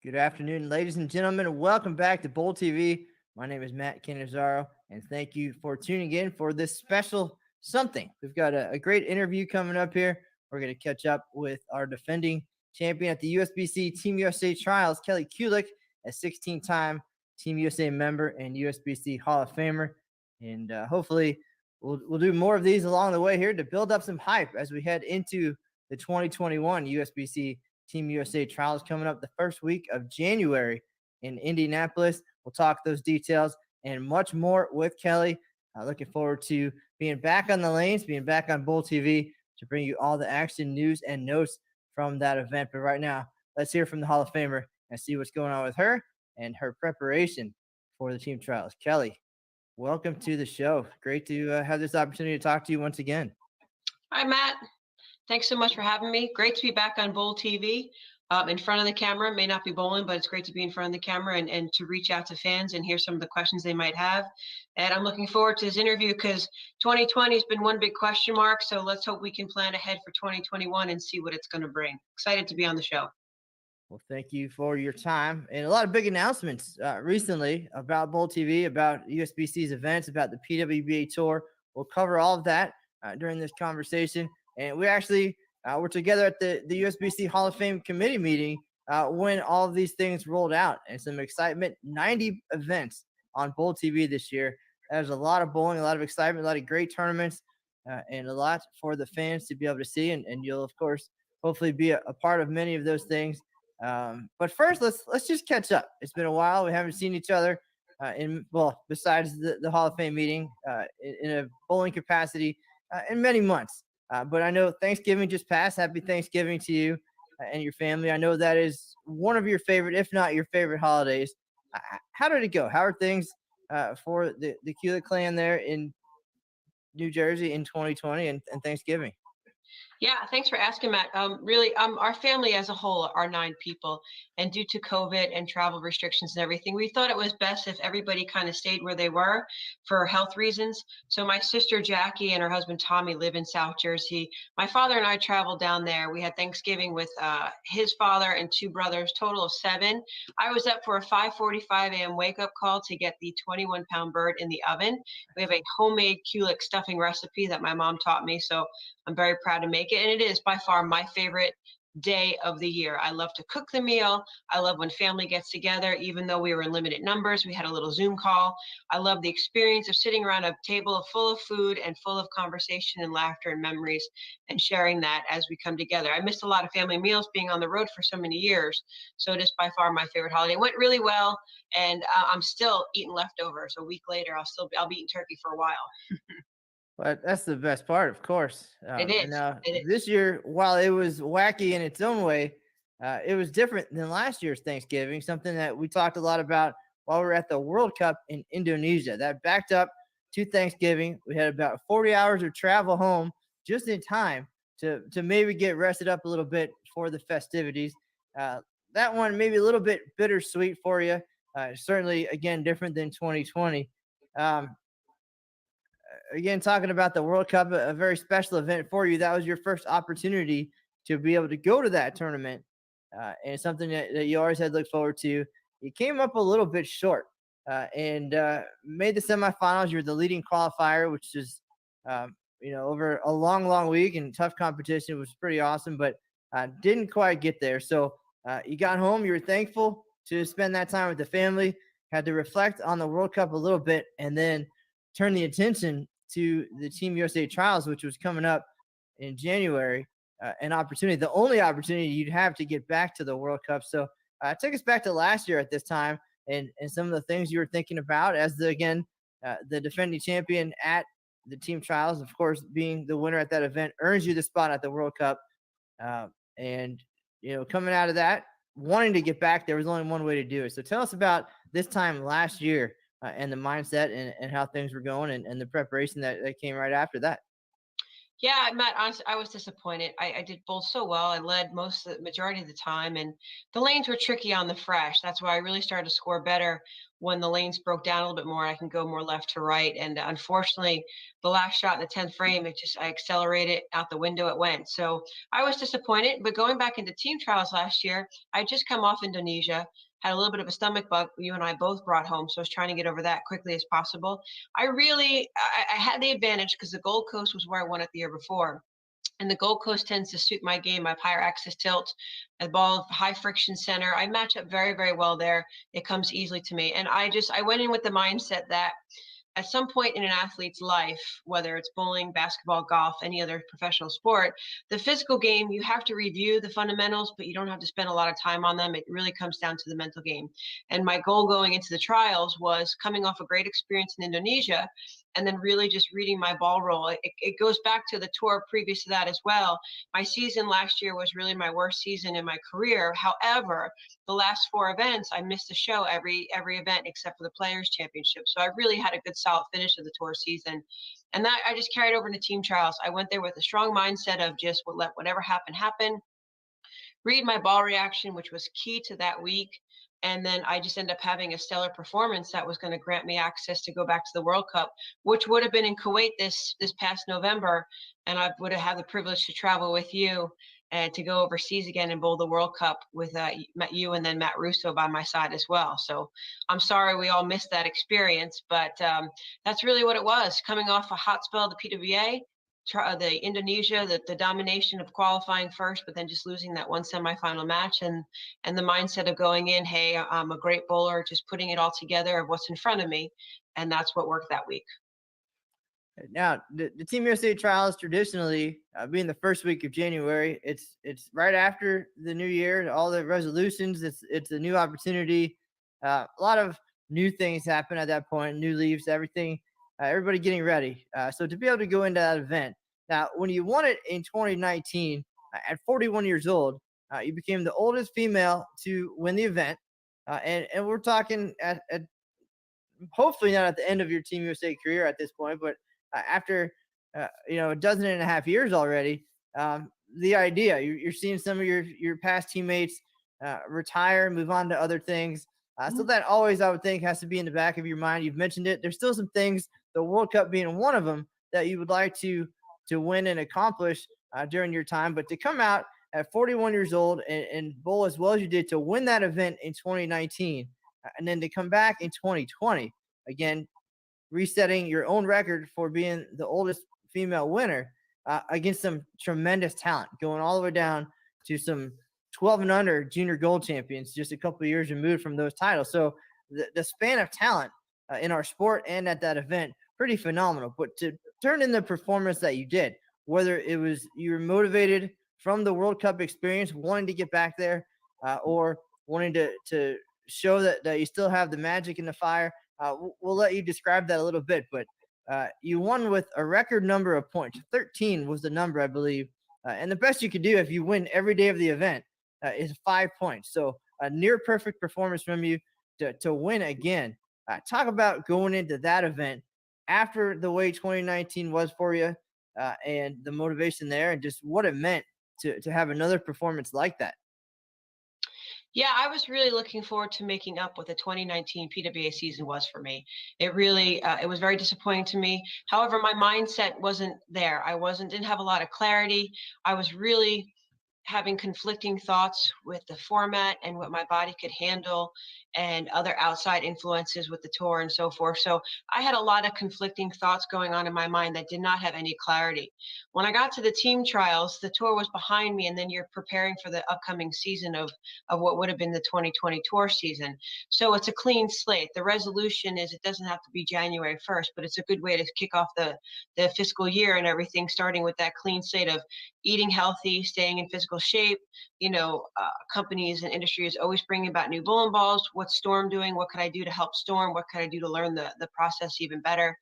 Good afternoon, ladies and gentlemen. Welcome back to BowlTV. My name is Matt Canizaro, and thank you for tuning in for this special something. We've got a great interview coming up here. We're going to catch up with our defending champion at the USBC Team USA Trials, Kelly Kulick, a 16-time Team USA member and USBC Hall of Famer. And hopefully we'll do more of these along the way here to build up some hype as we head into the 2021 USBC Team USA Trials coming up the first week of January in Indianapolis. We'll talk those details and much more with Kelly. Looking forward to being back on the lanes, being back on BowlTV to bring you all the action, news, and notes from that event. But right now, let's hear from the Hall of Famer and see what's going on with her and her preparation for the team trials. Kelly, welcome to the show. Great to have this opportunity to talk to you once again. Hi, Matt. Thanks so much for having me. Great to be back on BowlTV. In front of the camera, may not be bowling, but it's great to be in front of the camera and to reach out to fans and hear some of the questions they might have. And I'm looking forward to this interview because 2020 has been one big question mark. So let's hope we can plan ahead for 2021 and see what it's going to bring. Excited to be on the show. Well, thank you for your time and a lot of big announcements recently about BowlTV, about USBC's events, about the PWBA Tour. We'll cover all of that during this conversation. And we actually were together at the USBC Hall of Fame committee meeting when all of these things rolled out, and some excitement. 90 events on BowlTV this year. There's a lot of bowling, a lot of excitement, a lot of great tournaments, and a lot for the fans to be able to see. And you'll, of course, hopefully be a part of many of those things. But first, let's just catch up. It's been a while. We haven't seen each other besides the Hall of Fame meeting in a bowling capacity in many months. But I know Thanksgiving just passed. Happy Thanksgiving to you and your family. I know that is one of your favorite, if not your favorite, holidays. How did it go? How are things for the Kulick clan there in New Jersey in 2020 and Thanksgiving? Yeah, thanks for asking, Matt. Really, our family as a whole are 9 people, and due to COVID and travel restrictions and everything, we thought it was best if everybody kind of stayed where they were for health reasons. So my sister Jackie and her husband Tommy live in South Jersey. My father and I traveled down there. We had Thanksgiving with his father and 2 brothers, total of 7. I was up for a 5:45 a.m. wake up call to get the 21-pound bird in the oven. We have a homemade Kulick stuffing recipe that my mom taught me, so I'm very proud to make it. And it is by far my favorite day of the year. I love to cook the meal. I love when family gets together, even though we were in limited numbers. We had a little Zoom call. I love the experience of sitting around a table full of food and full of conversation and laughter and memories and sharing that as we come together. I missed a lot of family meals being on the road for so many years. So it is by far my favorite holiday. It went really well, and I'm still eating leftovers. A week later, I'll be eating turkey for a while. But that's the best part, of course. It And is. It is. this year, while it was wacky in its own way, it was different than last year's Thanksgiving, something that we talked a lot about while we were at the World Cup in Indonesia. That backed up to Thanksgiving. We had about 40 hours of travel home just in time to maybe get rested up a little bit for the festivities. That one maybe a little bit bittersweet for you. Certainly, again, different than 2020. Um, Again, talking about the World Cup, a very special event for you. That was your first opportunity to be able to go to that tournament, and something that you always had looked forward to. You came up a little bit short and made the semifinals. You were the leading qualifier, which is, over a long, long week and tough competition. It was pretty awesome, but didn't quite get there. So you got home. You were thankful to spend that time with the family, had to reflect on the World Cup a little bit, and then turn the attention to the Team USA Trials, which was coming up in January, an opportunity, the only opportunity you'd have to get back to the World Cup. So take us back to last year at this time and some of the things you were thinking about as the defending champion at the team trials. Of course, being the winner at that event earns you the spot at the World Cup. And coming out of that, wanting to get back, there was only one way to do it. So tell us about this time last year and the mindset and how things were going and the preparation that came right after that. Yeah, Matt, honestly, I was disappointed. I did bowl so well. I led most of the majority of the time, and the lanes were tricky on the fresh. That's why I really started to score better when the lanes broke down a little bit more. I can go more left to right. And unfortunately, the last shot in the 10th frame, I accelerated out the window. It went. So I was disappointed. But going back into team trials last year, I just come off Indonesia. Had a little bit of a stomach bug you and I both brought home, so I was trying to get over that quickly as possible. I had the advantage because the Gold Coast was where I won it the year before. And the Gold Coast tends to suit my game. I have higher axis tilt, a ball high friction center. I match up very, very well there. It comes easily to me. And I went in with the mindset that at some point in an athlete's life, whether it's bowling, basketball, golf, any other professional sport, the physical game, you have to review the fundamentals, but you don't have to spend a lot of time on them. It really comes down to the mental game. And my goal going into the trials was coming off a great experience in Indonesia and then really just reading my ball roll. It goes back to the tour previous to that as well. My season last year was really my worst season in my career. However, the last four events, I missed a show every event except for the Players Championship. So I really had a good solid finish of the tour season, and that I just carried over into team trials. I went there with a strong mindset of just let whatever happen happen. Read my ball reaction, which was key to that week. And then I just ended up having a stellar performance that was going to grant me access to go back to the World Cup, which would have been in Kuwait this past November, and I would have had the privilege to travel with you and to go overseas again and bowl the World Cup with you and then Matt Russo by my side as well. So I'm sorry we all missed that experience, but that's really what it was. Coming off a hot spell of the PWA, the Indonesia, the domination of qualifying first, but then just losing that one semifinal match, and the mindset of going in, hey, I'm a great bowler, just putting it all together of what's in front of me, and that's what worked that week. Now, the Team USA trials traditionally being the first week of January, it's right after the new year, all the resolutions. It's a new opportunity. A lot of new things happen at that point, new leaves, everything. Everybody getting ready. So to be able to go into that event now, when you won it in 2019 at 41 years old, you became the oldest female to win the event, and we're talking at hopefully not at the end of your Team USA career at this point, but after a dozen and a half years already, the idea you're seeing some of your past teammates retire, move on to other things. So that always, I would think, has to be in the back of your mind. You've mentioned it. There's still some things, the World Cup being one of them, that you would like to win and accomplish during your time. But to come out at 41 years old and bowl as well as you did, to win that event in 2019, and then to come back in 2020, again, resetting your own record for being the oldest female winner against some tremendous talent, going all the way down to some 12 and under junior gold champions just a couple of years removed from those titles. So the span of talent in our sport and at that event, pretty phenomenal. But to turn in the performance that you did, whether it was you were motivated from the World Cup experience, wanting to get back there, or wanting to show that you still have the magic in the fire, we'll let you describe that a little bit. But you won with a record number of points. 13 was the number, I believe. And the best you could do if you win every day of the event is 5 points. So a near perfect performance from you to win again. Talk about going into that event after the way 2019 was for you, and the motivation there, and just what it meant to have another performance like that. Yeah, I was really looking forward to making up what the 2019 PWA season was for me. It really, it was very disappointing to me. However, my mindset wasn't there. Didn't have a lot of clarity. I was really having conflicting thoughts with the format and what my body could handle and other outside influences with the tour and so forth. So I had a lot of conflicting thoughts going on in my mind that did not have any clarity. When I got to the team trials, the tour was behind me, and then you're preparing for the upcoming season of what would have been the 2020 tour season. So it's a clean slate. The resolution is it doesn't have to be January 1st, but it's a good way to kick off the fiscal year and everything, starting with that clean slate of eating healthy, staying in physical shape. Companies and industry is always bringing about new bowling balls. What's Storm doing? What could I do to help Storm? What could I do to learn the process even better?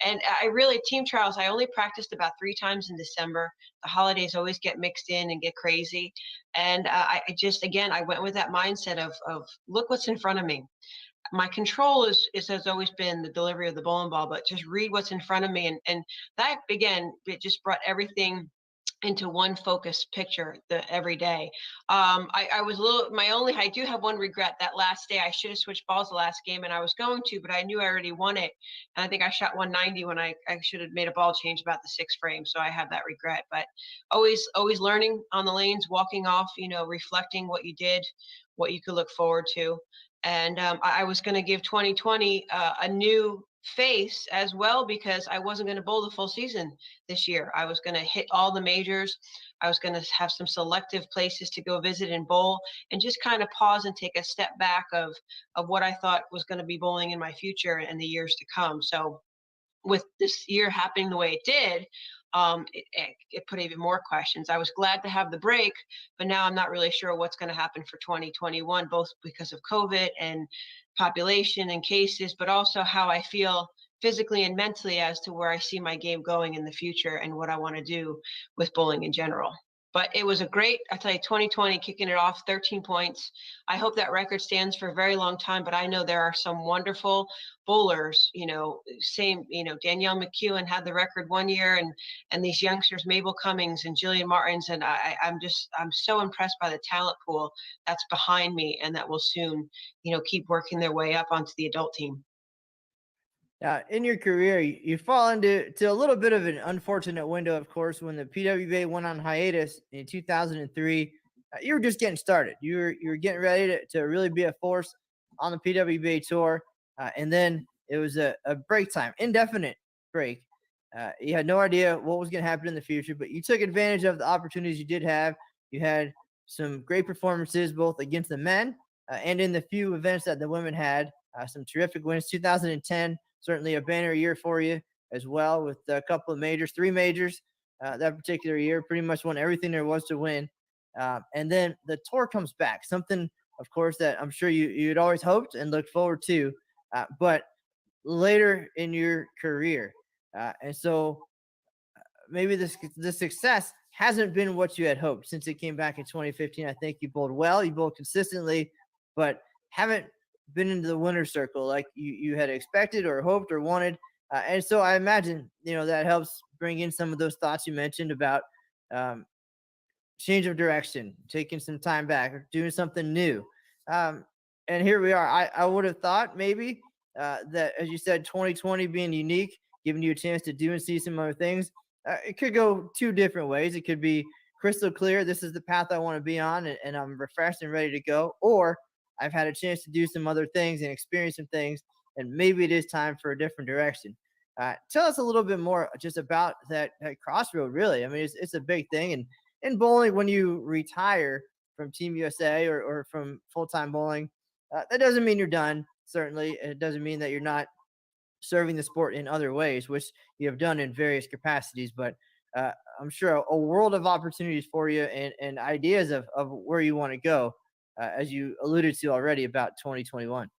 And I really, team trials, I only practiced about 3 times in December. The holidays always get mixed in and get crazy. And I just, again, I went with that mindset of look what's in front of me. my control is has always been the delivery of the bowling ball, but just read what's in front of me, and that again, it just brought everything into one focused picture the every day. I was a little my only I do have one regret. That last day I should have switched balls the last game, and I was going to, but I knew I already won it. And I think I shot 190 when I should have made a ball change about the sixth frame. So I have that regret. But always learning on the lanes, walking off, reflecting what you did, what you could look forward to. And I was going to give 2020 a new face as well, because I wasn't going to bowl the full season this year. I was going to hit all the majors. I was going to have some selective places to go visit and bowl, and just kind of pause and take a step back of what I thought was going to be bowling in my future and the years to come. So with this year happening the way it did, it put even more questions. I was glad to have the break, but now I'm not really sure what's going to happen for 2021, both because of COVID and population and cases, but also how I feel physically and mentally as to where I see my game going in the future and what I want to do with bowling in general. But it was a great, I tell you, 2020 kicking it off, 13 points. I hope that record stands for a very long time, but I know there are some wonderful bowlers, Danielle McEwen had the record one year, and these youngsters, Mabel Cummings and Jillian Martins, and I'm so impressed by the talent pool that's behind me and that will soon, keep working their way up onto the adult team. In your career, you fall into a little bit of an unfortunate window, of course, when the PWBA went on hiatus in 2003. You were just getting started. You were getting ready to really be a force on the PWBA tour, and then it was a break time, indefinite break. You had no idea what was going to happen in the future, but you took advantage of the opportunities you did have. You had some great performances both against the men and in the few events that the women had. Some terrific wins. 2010. Certainly a banner year for you as well, with a couple of majors, 3 majors that particular year. Pretty much won everything there was to win. And then the tour comes back, something, of course, that I'm sure you'd always hoped and looked forward to, but later in your career. And so maybe the success hasn't been what you had hoped since it came back in 2015. I think you bowled well, you bowled consistently, but haven't been into the winner's circle like you had expected or hoped or wanted. And so I imagine, that helps bring in some of those thoughts you mentioned about change of direction, taking some time back, or doing something new. Um, and here we are. I would have thought maybe that, as you said, 2020 being unique, giving you a chance to do and see some other things. It could go 2 different ways. It could be crystal clear. This is the path I want to be on, and I'm refreshed and ready to go. Or I've had a chance to do some other things and experience some things, and maybe it is time for a different direction. Tell us a little bit more just about that crossroad, really. I mean, it's a big thing. And in bowling, when you retire from Team USA or from full-time bowling, that doesn't mean you're done. Certainly, it doesn't mean that you're not serving the sport in other ways, which you have done in various capacities. But I'm sure a world of opportunities for you, and ideas of where you want to go, as you alluded to already about 2021.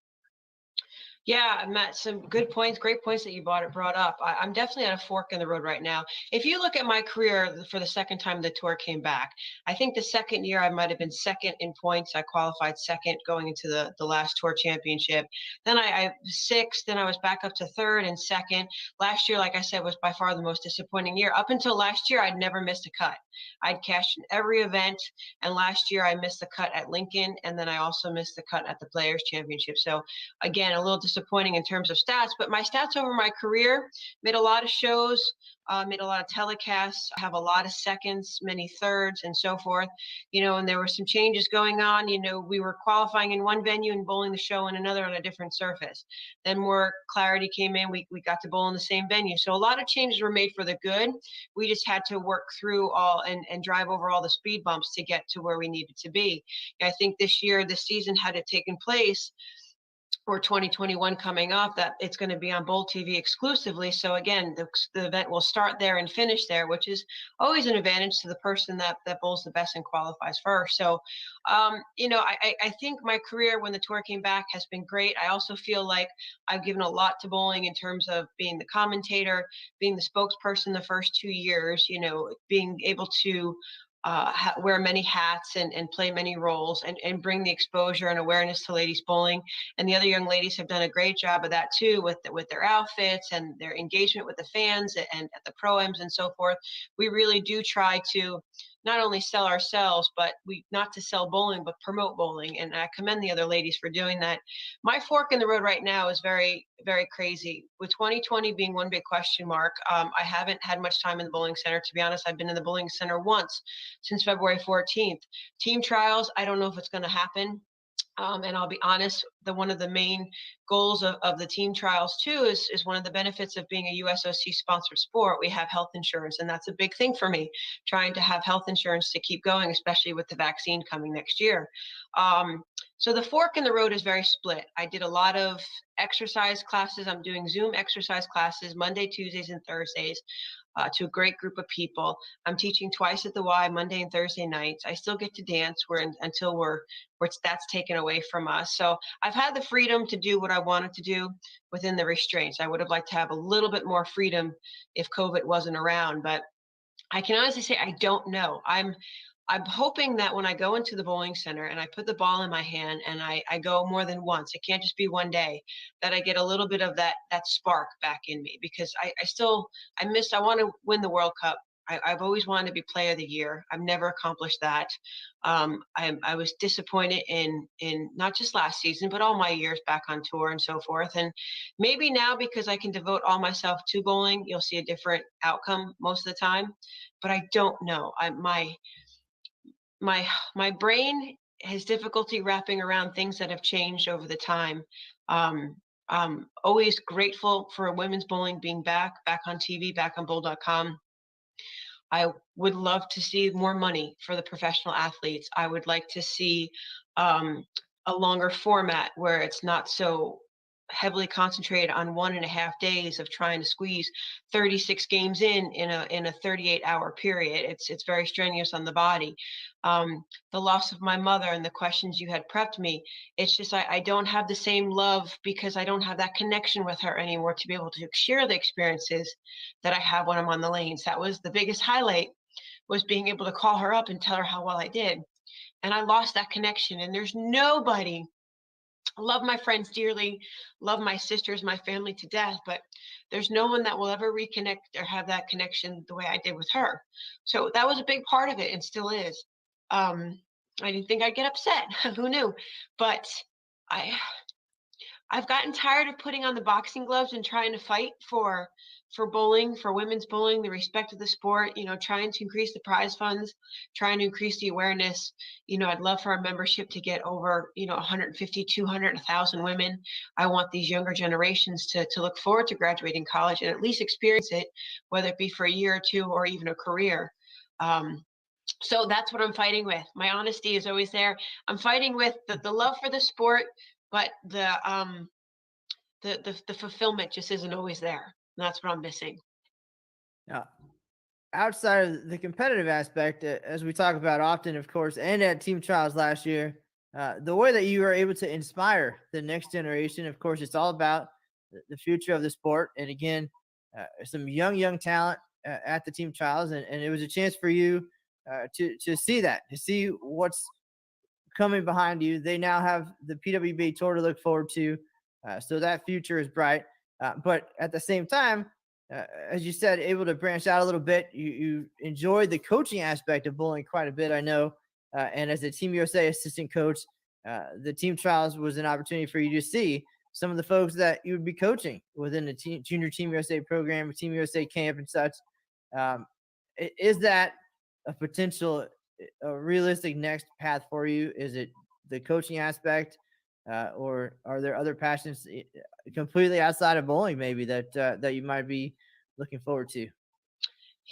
Yeah, Matt, some good points, great points that you brought up. I'm definitely at a fork in the road right now. If you look at my career for the second time the tour came back, I think the second year I might have been second in points. I qualified second going into the last tour championship. Then I sixth, then I was back up to third and second. Last year, like I said, was by far the most disappointing year. Up until last year, I'd never missed a cut. I'd cashed in every event, and last year I missed the cut at Lincoln, and then I also missed the cut at the Players Championship. So again, a little disappointing in terms of stats, but my stats over my career: made a lot of shows, made a lot of telecasts, have a lot of seconds, many thirds, and so forth. And there were some changes going on. We were qualifying in one venue and bowling the show in another on a different surface. Then more clarity came in. We got to bowl in the same venue. So a lot of changes were made for the good. We just had to work through all and drive over all the speed bumps to get to where we needed to be. I think this season, had it taken place, or 2021 coming up, that it's going to be on BowlTV exclusively. So again, the event will start there and finish there, which is always an advantage to the person that bowls the best and qualifies first. So, I think my career when the tour came back has been great. I also feel like I've given a lot to bowling in terms of being the commentator, being the spokesperson the first 2 years, being able to wear many hats and play many roles and bring the exposure and awareness to ladies bowling. And the other young ladies have done a great job of that too, with their outfits and their engagement with the fans and at the pro-ams and so forth. We really do try to not only sell ourselves, but not to sell bowling, but promote bowling. And I commend the other ladies for doing that. My fork in the road right now is very, very crazy. With 2020 being one big question mark, I haven't had much time in the bowling center. To be honest, I've been in the bowling center once since February 14th. Team trials, I don't know if it's going to happen. And I'll be honest, one of the main goals of the team trials too is one of the benefits of being a USOC sponsored sport. We have health insurance, and that's a big thing for me, trying to have health insurance to keep going, especially with the vaccine coming next year. So the fork in the road is very split. I did a lot of exercise classes. I'm doing Zoom exercise classes Monday, Tuesdays, and Thursdays. To a great group of people. I'm teaching twice at the Y, Monday and Thursday nights. I still get to dance until that's taken away from us. So I've had the freedom to do what I wanted to do within the restraints. I would have liked to have a little bit more freedom if COVID wasn't around, but I can honestly say I don't know. I'm hoping that when I go into the bowling center and I put the ball in my hand and I go more than once, it can't just be one day, that I get a little bit of that spark back in me, because I want to win the World Cup. I've always wanted to be player of the year. I've never accomplished that. I was disappointed in not just last season, but all my years back on tour and so forth. And maybe now, because I can devote all myself to bowling, you'll see a different outcome most of the time. But I don't know. My brain has difficulty wrapping around things that have changed over the time. I'm always grateful for women's bowling being back on TV, back on bowl.com. I would love to see more money for the professional athletes. I would like to see a longer format where it's not so heavily concentrated on 1.5 days of trying to squeeze 36 games in a 38-hour period. It's very strenuous on the body. The loss of my mother and the questions you had prepped me, it's just I don't have the same love, because I don't have that connection with her anymore to be able to share the experiences that I have when I'm on the lanes. That was the biggest highlight, was being able to call her up and tell her how well I did. And I lost that connection, and there's nobody. I love my friends dearly, love my sisters, my family to death, but there's no one that will ever reconnect or have that connection the way I did with her. So that was a big part of it, and still is. I didn't think I'd get upset. Who knew? But I I've gotten tired of putting on the boxing gloves and trying to fight for bowling, for women's bowling, the respect of the sport, trying to increase the prize funds, trying to increase the awareness. I'd love for our membership to get over, 150, 200, 1,000 women. I want these younger generations to look forward to graduating college and at least experience it, whether it be for a year or two or even a career. So that's what I'm fighting with. My honesty is always there. I'm fighting with the love for the sport, but the fulfillment just isn't always there. And that's what I'm missing. Now, outside of the competitive aspect, as we talk about often, of course, and at team trials last year, the way that you are able to inspire the next generation, of course, it's all about the future of the sport. And again, some young talent at the team trials, and it was a chance for you to see that, to see what's coming behind you. They now have the PWBA tour to look forward to, so that future is bright. But at the same time, as you said, able to branch out a little bit. You enjoyed the coaching aspect of bowling quite a bit, I know. And as a Team USA assistant coach, the team trials was an opportunity for you to see some of the folks that you would be coaching within the junior Team USA program, Team USA camp and such. Is that a potential, a realistic next path for you? Is it the coaching aspect, or are there other passions completely outside of bowling, maybe that you might be looking forward to?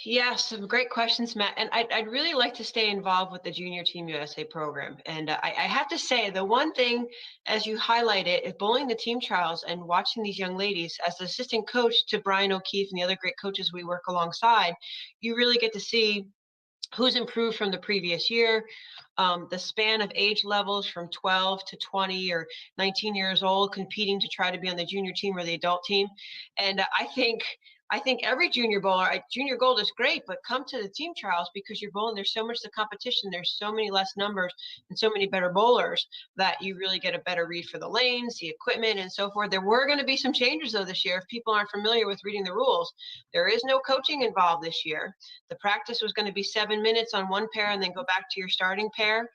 Yeah, some great questions, Matt. And I'd really like to stay involved with the Junior Team USA program. And I have to say, the one thing, as you highlighted, is bowling the team trials and watching these young ladies as the assistant coach to Brian O'Keefe and the other great coaches we work alongside, you really get to see who's improved from the previous year, the span of age levels from 12 to 20 or 19 years old, competing to try to be on the junior team or the adult team. And I think I think every junior bowler, junior gold is great, but come to the team trials because you're bowling. There's so much the competition. There's so many less numbers and so many better bowlers that you really get a better read for the lanes, the equipment, and so forth. There were going to be some changes though this year. If people aren't familiar with reading the rules, there is no coaching involved this year. The practice was going to be 7 minutes on one pair and then go back to your starting pair.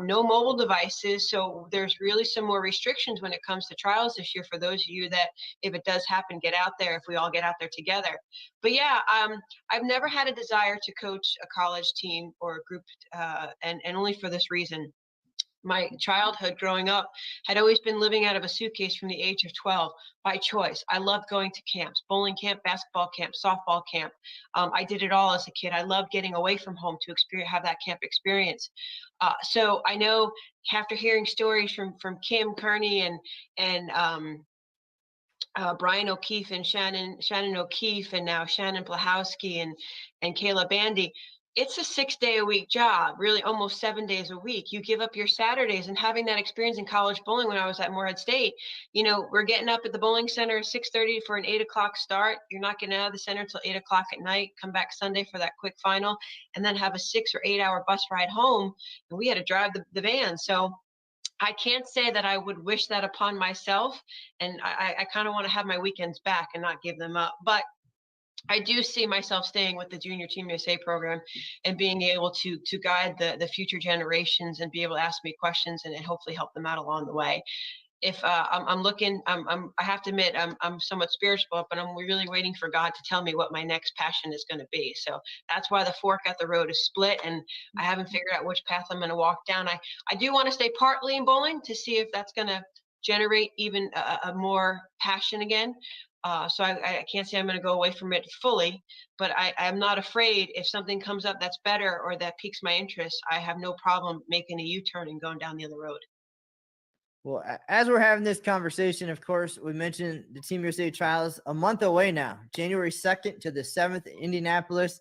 No mobile devices. So there's really some more restrictions when it comes to trials this year for those of you that, if it does happen, get out there, if we all get out there together. But yeah, I've never had a desire to coach a college team or a group, and only for this reason. My childhood growing up had always been living out of a suitcase from the age of 12 by choice. I loved going to camps, bowling camp, basketball camp, softball camp. I did it all as a kid. I loved getting away from home to experience, have that camp experience. So I know after hearing stories from Kim Kearney and Brian O'Keefe and Shannon O'Keefe and now Shannon Plahowski and Kayla Bandy. It's a 6-day-a-week job, really almost 7 days a week. You give up your Saturdays, and having that experience in college bowling when I was at Morehead State, we're getting up at the bowling center at 6:30 for an 8 o'clock start. You're not getting out of the center until 8 o'clock at night, come back Sunday for that quick final, and then have a 6 or 8 hour bus ride home. And we had to drive the van. So I can't say that I would wish that upon myself, and I kind of want to have my weekends back and not give them up. But I do see myself staying with the Junior Team USA program and being able to guide the future generations and be able to ask me questions and hopefully help them out along the way. If I'm looking, I have to admit, I'm somewhat spiritual, but I'm really waiting for God to tell me what my next passion is going to be. So that's why the fork at the road is split, and I haven't figured out which path I'm going to walk down. I do want to stay partly in bowling to see if that's going to generate even a more passion again. So I can't say I'm going to go away from it fully, but I'm not afraid if something comes up that's better or that piques my interest. I have no problem making a U-turn and going down the other road. Well, as we're having this conversation, of course, we mentioned the Team USA Trials a month away now, January 2nd to the 7th in Indianapolis.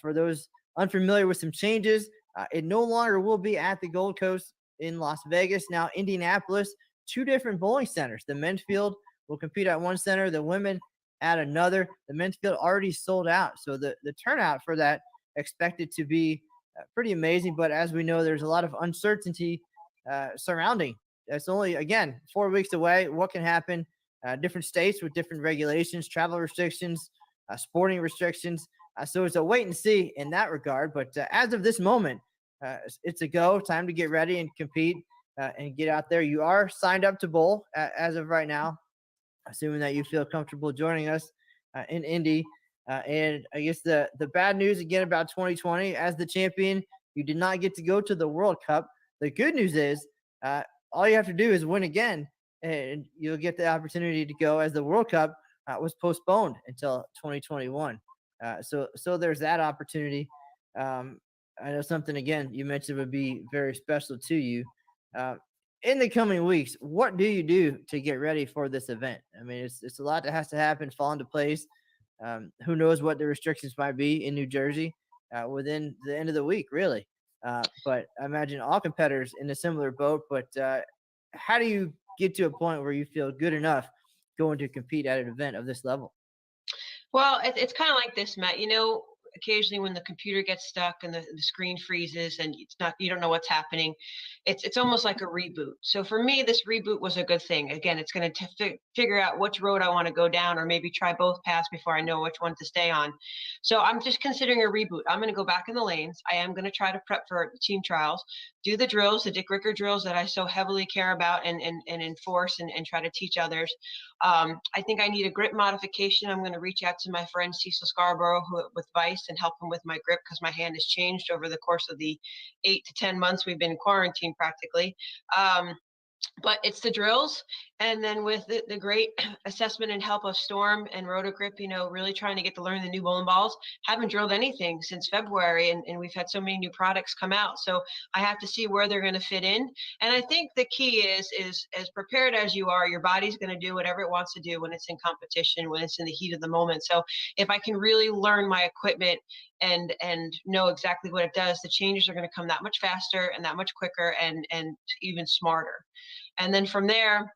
For those unfamiliar with some changes, it no longer will be at the Gold Coast in Las Vegas. Now, Indianapolis, 2 different bowling centers. The men's field will compete at one center, the women at another. The men's field already sold out. So the turnout for that expected to be pretty amazing. But as we know, there's a lot of uncertainty surrounding. It's only, again, 4 weeks away. What can happen? Different states with different regulations, travel restrictions, sporting restrictions. So it's a wait and see in that regard. But as of this moment, it's a go. Time to get ready and compete and get out there. You are signed up to bowl as of right now, assuming that you feel comfortable joining us in Indy. And I guess the bad news again about 2020, as the champion, you did not get to go to the World Cup. The good news is all you have to do is win again, and you'll get the opportunity to go, as the World Cup was postponed until 2021. So there's that opportunity. I know something, again, you mentioned would be very special to you. In the coming weeks, what do you do to get ready for this event? I mean, it's a lot that has to happen, fall into place. Who knows what the restrictions might be in New Jersey within the end of the week, really. But I imagine all competitors in a similar boat. But how do you get to a point where you feel good enough going to compete at an event of this level? Well, it's kind of like this, Matt. Occasionally when the computer gets stuck and the screen freezes and you don't know what's happening, it's almost like a reboot. So for me, this reboot was a good thing. Again, it's going to figure out which road I want to go down, or maybe try both paths before I know which one to stay on. So I'm just considering a reboot. I'm going to go back in the lanes. I am going to try to prep for team trials, do the drills, the Dick Ricker drills that I so heavily care about and enforce and try to teach others. I think I need a grip modification. I'm going to reach out to my friend Cecil Scarborough with Vice and help him with my grip, because my hand has changed over the course of the 8 to 10 months we've been in quarantine practically. But it's the drills, and then with the great assessment and help of Storm and Rotogrip, really trying to get to learn the new bowling balls. Haven't drilled anything since February, and we've had so many new products come out. So I have to see where they're going to fit in. And I think the key is as prepared as you are, your body's going to do whatever it wants to do when it's in competition, when it's in the heat of the moment. So if I can really learn my equipment and know exactly what it does, the changes are going to come that much faster and that much quicker and even smarter. And then from there,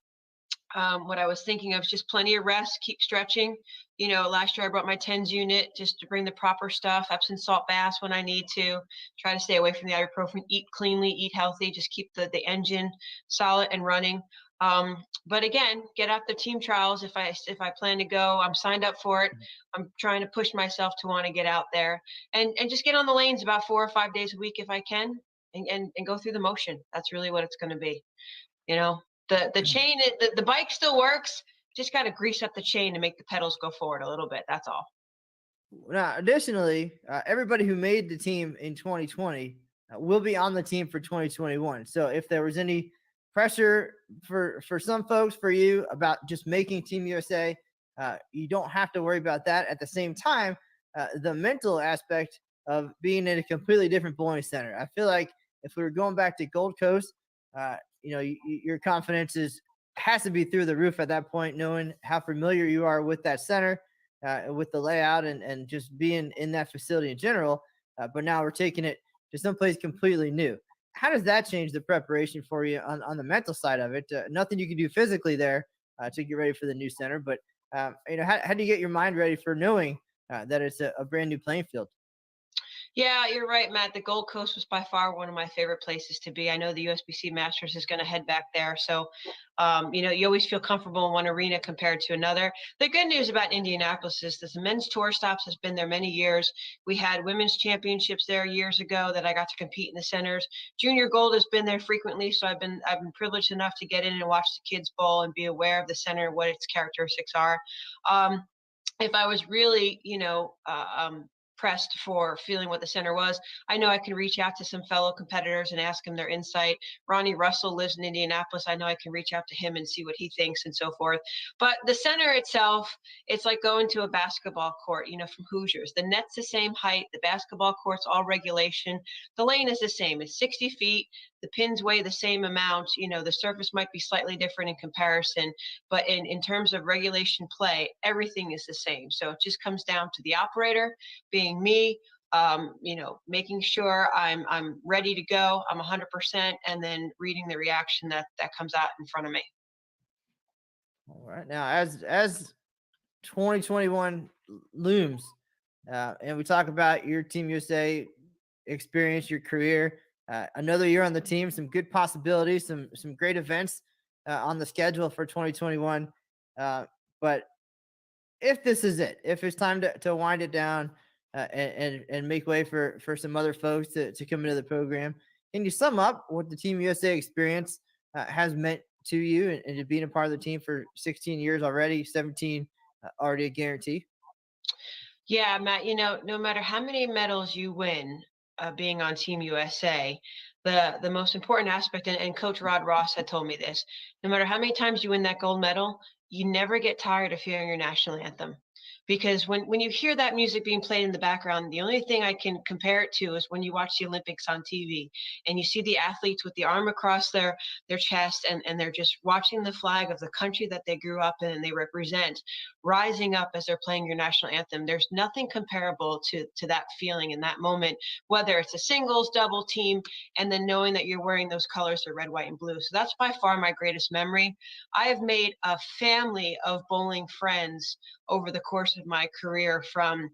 What I was thinking of, just plenty of rest, keep stretching. Last year I brought my TENS unit just to bring the proper stuff, Epsom salt baths when I need to, try to stay away from the ibuprofen, eat cleanly, eat healthy, just keep the engine solid and running. But again, get out the team trials if I plan to go. I'm signed up for it. I'm trying to push myself to want to get out there and just get on the lanes about 4 or 5 days a week if I can, and go through the motion. That's really what it's going to be. You know, the chain, the bike still works. Just got to grease up the chain to make the pedals go forward a little bit. That's all. Now, additionally, everybody who made the team in 2020 will be on the team for 2021. So if there was any pressure for some folks, for you, about just making Team USA, you don't have to worry about that. At the same time, the mental aspect of being in a completely different bowling center, I feel like if we were going back to Gold Coast, your confidence has to be through the roof at that point, knowing how familiar you are with that center, with the layout, and just being in that facility in general. But now we're taking it to someplace completely new. How does that change the preparation for you on the mental side of it? Nothing you can do physically there to get ready for the new center, but how do you get your mind ready for knowing that it's a brand new playing field? Yeah, you're right, Matt. The Gold Coast was by far one of my favorite places to be. I know the USBC Masters is going to head back there. So, you always feel comfortable in one arena compared to another. The good news about Indianapolis is that the men's tour stops has been there many years. We had women's championships there years ago that I got to compete in the centers. Junior Gold has been there frequently. So I've been privileged enough to get in and watch the kids bowl and be aware of the center and what its characteristics are. Um, if I was really, pressed for feeling what the center was, I know I can reach out to some fellow competitors and ask them their insight. Ronnie Russell lives in Indianapolis. I know I can reach out to him and see what he thinks and so forth. But the center itself, it's like going to a basketball court, from Hoosiers. The net's the same height. The basketball court's all regulation. The lane is the same. It's 60 feet. The pins weigh the same amount. The surface might be slightly different in comparison, but in terms of regulation play, everything is the same. So it just comes down to the operator being me, making sure I'm ready to go. I'm 100%, and then reading the reaction that comes out in front of me. All right, now as 2021 looms, and we talk about your Team USA experience, your career, another year on the team, some good possibilities, some great events on the schedule for 2021. But if this is it, if it's time to wind it down, and make way for some other folks to come into the program, can you sum up what the Team USA experience has meant to you, and to being a part of the team for 16 years already, 17 already a guarantee? Yeah, Matt, no matter how many medals you win, being on Team USA, the most important aspect, and Coach Rod Ross had told me this, no matter how many times you win that gold medal, you never get tired of hearing your national anthem. Because when you hear that music being played in the background, the only thing I can compare it to is when you watch the Olympics on TV and you see the athletes with the arm across their chest, and they're just watching the flag of the country that they grew up in and they represent rising up as they're playing your national anthem. There's nothing comparable to that feeling in that moment, whether it's a singles, double team, and then knowing that you're wearing those colors of red, white, and blue. So that's by far my greatest memory. I have made a family of bowling friends over the course of my career, from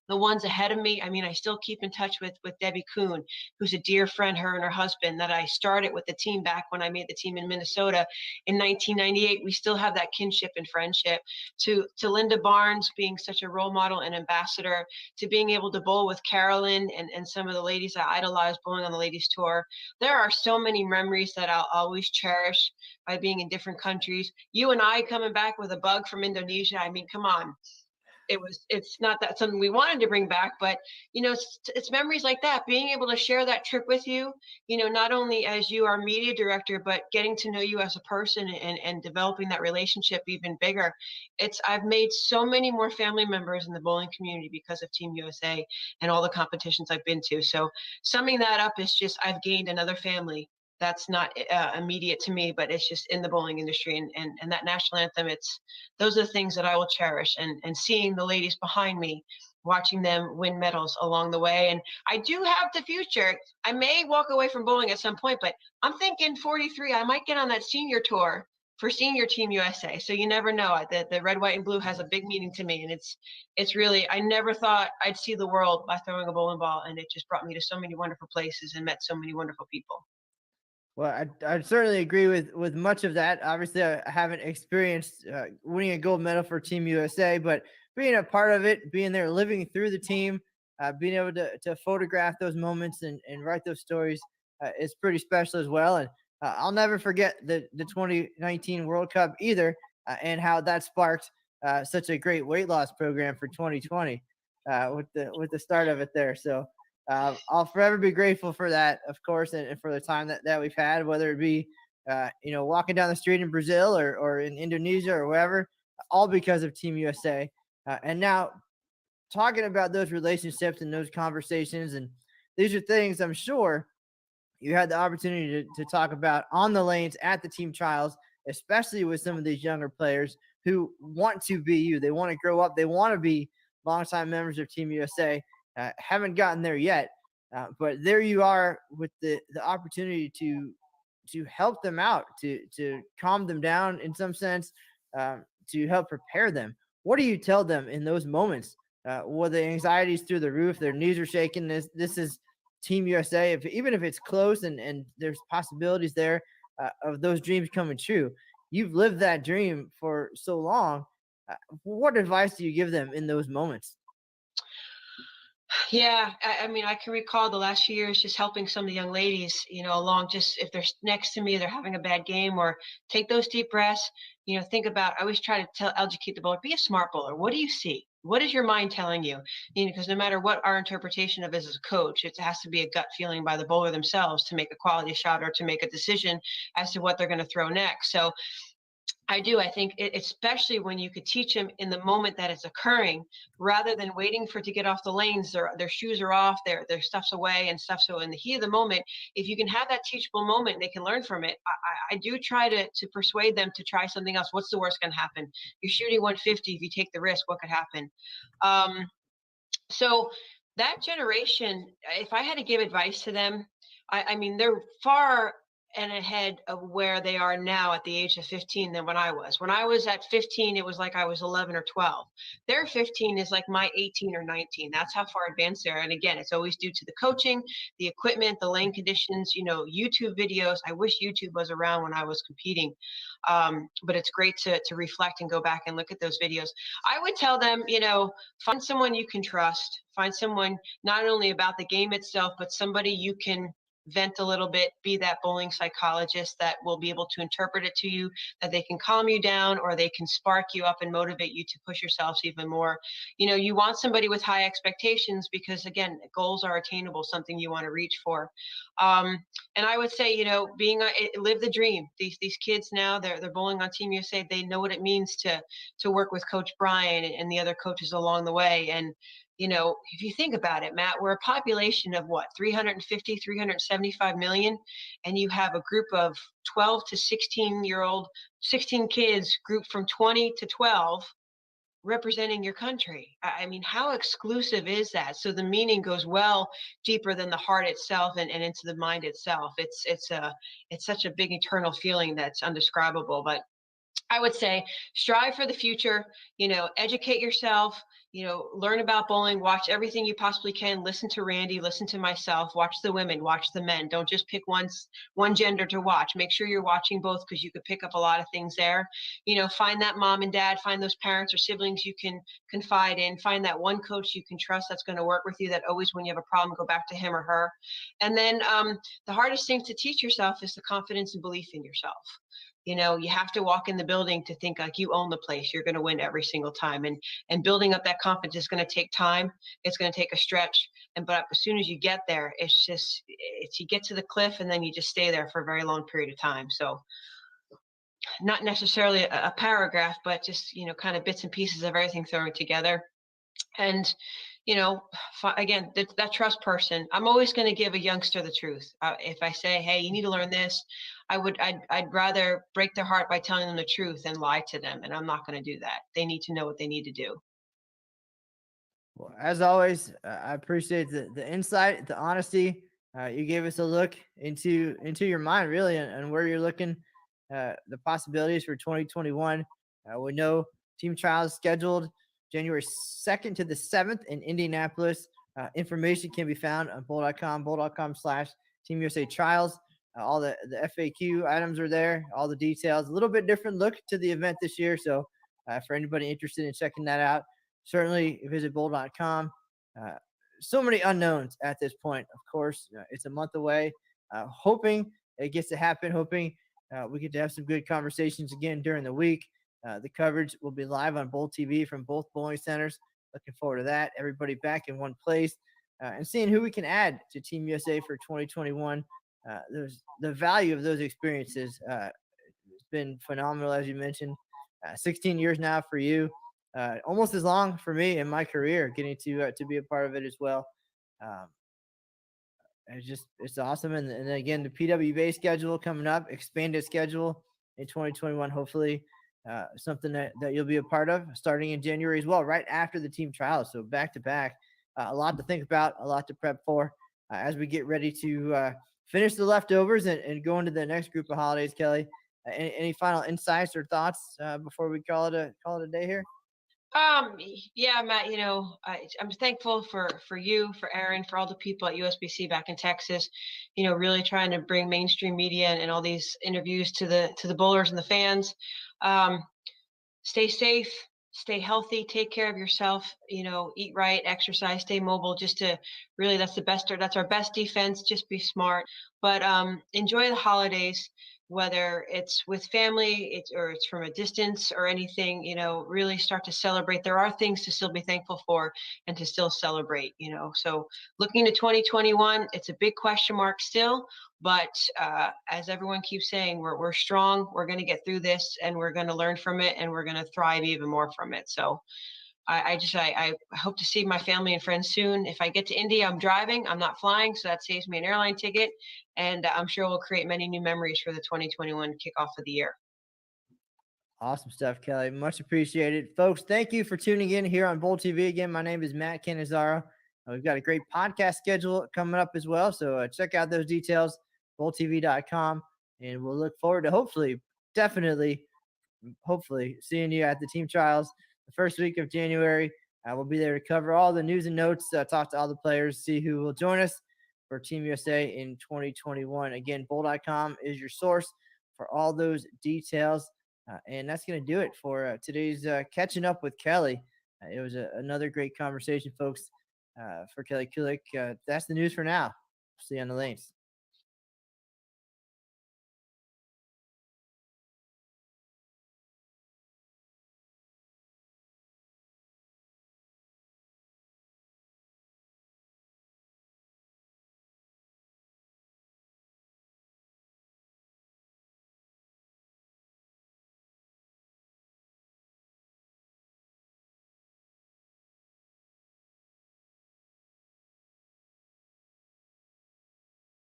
the ones ahead of me. I mean, I still keep in touch with Debbie Kuhn, who's a dear friend, her and her husband, that I started with the team back when I made the team in Minnesota in 1998. We still have that kinship and friendship. To Linda Barnes being such a role model and ambassador, to being able to bowl with Carolyn and some of the ladies I idolized bowling on the ladies tour. There are so many memories that I'll always cherish by being in different countries. You and I coming back with a bug from Indonesia. I mean, come on, it's not that something we wanted to bring back, but it's memories like that, being able to share that trip with you, not only as you are media director, but getting to know you as a person, and developing that relationship even bigger. I've made so many more family members in the bowling community because of Team USA and all the competitions I've been to. So summing that up is just, I've gained another family that's not immediate to me, but it's just in the bowling industry, and that national anthem. Those are the things that I will cherish, and seeing the ladies behind me, watching them win medals along the way. And I do have the future. I may walk away from bowling at some point, but I'm thinking 43, I might get on that senior tour for Senior Team USA. So you never know. The red, white, and blue has a big meaning to me, and it's really, I never thought I'd see the world by throwing a bowling ball, and it just brought me to so many wonderful places and met so many wonderful people. Well, I certainly agree with much of that. Obviously, I haven't experienced winning a gold medal for Team USA, but being a part of it, being there, living through the team, being able to photograph those moments and write those stories is pretty special as well. And I'll never forget the 2019 World Cup either, and how that sparked such a great weight loss program for 2020 with the start of it there. So I'll forever be grateful for that, of course, and for the time that we've had, whether it be, walking down the street in Brazil or in Indonesia or wherever, all because of Team USA. And now talking about those relationships and those conversations, and these are things I'm sure you had the opportunity to talk about on the lanes at the team trials, especially with some of these younger players who want to be you. They want to grow up. They want to be longtime members of Team USA. Haven't gotten there yet, but there you are with the opportunity to help them out, to calm them down in some sense, to help prepare them. What do you tell them in those moments? Where the anxiety's through the roof, their knees are shaking. This is Team USA. Even if it's close and there's possibilities there of those dreams coming true, you've lived that dream for so long. What advice do you give them in those moments? Yeah, I mean, I can recall the last few years just helping some of the young ladies, along, just if they're next to me, they're having a bad game, or take those deep breaths, think about, I always try to educate the bowler, be a smart bowler. What do you see? What is your mind telling you? Because no matter what our interpretation of it as a coach, it has to be a gut feeling by the bowler themselves to make a quality shot or to make a decision as to what they're going to throw next. So I do. I think especially when you could teach them in the moment that it's occurring, rather than waiting for it to get off the lanes. Their shoes are off, their stuff's away and stuff. So in the heat of the moment, if you can have that teachable moment and they can learn from it, I do try to persuade them to try something else. What's the worst going to happen? You're shooting 150. If you take the risk, what could happen? Um, so that generation, if I had to give advice to them, I mean, they're far and ahead of where they are now at the age of 15 than when I was. When I was at 15, it was like I was 11 or 12. Their 15 is like my 18 or 19. That's how far advanced they are. And again, it's always due to the coaching, the equipment, the lane conditions, YouTube videos. I wish YouTube was around when I was competing. But it's great to reflect and go back and look at those videos. I would tell them, find someone you can trust, find someone not only about the game itself, but somebody you can vent a little bit, be that bowling psychologist that will be able to interpret it to you, that they can calm you down or they can spark you up and motivate you to push yourselves even more. You want somebody with high expectations because, again, goals are attainable, something you want to reach for. And I would say, live the dream. These kids now, they're bowling on Team USA. They know what it means to work with Coach Brian and the other coaches along the way. And if you think about it, Matt, we're a population of what, 350, 375 million, and you have a group of 12 to 16 kids grouped from 20 to 12 representing your country. I mean, how exclusive is that? So the meaning goes well deeper than the heart itself and into the mind itself. It's such a big eternal feeling that's undescribable. But I would say strive for the future, educate yourself, learn about bowling, watch everything you possibly can, listen to Randy, listen to myself, watch the women, watch the men. Don't just pick one gender to watch. Make sure you're watching both because you could pick up a lot of things there. Find that mom and dad, find those parents or siblings you can confide in, find that one coach you can trust that's going to work with you, that always when you have a problem, go back to him or her. And then the hardest thing to teach yourself is the confidence and belief in yourself. You have to walk in the building to think like you own the place. You're going to win every single time. And building up that confidence is going to take time. It's going to take a stretch. But as soon as you get there, it's you get to the cliff and then you just stay there for a very long period of time. So not necessarily a paragraph, but just, kind of bits and pieces of everything thrown together. And again, that trust person, I'm always going to give a youngster the truth. If I say, hey, you need to learn this, I'd rather break their heart by telling them the truth than lie to them. And I'm not going to do that. They need to know what they need to do. Well, as always, I appreciate the insight, the honesty. You gave us a look into your mind, really, and where you're looking the possibilities for 2021. We know team trials scheduled January 2nd to the 7th in Indianapolis. Information can be found on bowl.com/Team USA Trials. All the FAQ items are there, all the details. A little bit different look to the event this year. So for anybody interested in checking that out, certainly visit bowl.com. So many unknowns at this point. Of course, it's a month away. Hoping it gets to happen. Hoping we get to have some good conversations again during the week. The coverage will be live on BowlTV from both bowling centers. Looking forward to that. Everybody back in one place and seeing who we can add to Team USA for 2021. The value of those experiences has been phenomenal, as you mentioned. 16 years now for you, almost as long for me in my career, getting to be a part of it as well. Um, it's awesome. And then again, the PWBA schedule coming up, expanded schedule in 2021, hopefully something that you'll be a part of starting in January as well, right after the team trials. So back to back, a lot to think about, a lot to prep for as we get ready to finish the leftovers and go into the next group of holidays. Kelly, any final insights or thoughts before we call it a day here? Yeah, Matt, I'm thankful for you, for Aaron, for all the people at USBC back in Texas, really trying to bring mainstream media and all these interviews to the bowlers and the fans. Stay safe, stay healthy, take care of yourself, eat right, exercise, stay mobile, just to really, that's our best defense. Just be smart, but enjoy the holidays, whether it's with family, or it's from a distance or anything, really start to celebrate. There are things to still be thankful for and to still celebrate, so looking to 2021, it's a big question mark still, but as everyone keeps saying, we're strong. We're going to get through this, and we're going to learn from it, and we're going to thrive even more from it. So I hope to see my family and friends soon. If I get to India, I'm driving. I'm not flying, so that saves me an airline ticket, and I'm sure we'll create many new memories for the 2021 kickoff of the year. Awesome stuff, Kelly. Much appreciated. Folks, thank you for tuning in here on BowlTV. Again, my name is Matt Cannizzaro. We've got a great podcast schedule coming up as well, so check out those details, bowltv.com, and we'll look forward to hopefully seeing you at the team trials the first week of January. We'll be there to cover all the news and notes, talk to all the players, see who will join us for Team USA in 2021. Again, bowl.com is your source for all those details. And that's going to do it for today's Catching Up with Kelly. It was another great conversation, folks. For Kelly Kulick, that's the news for now. See you on the lanes.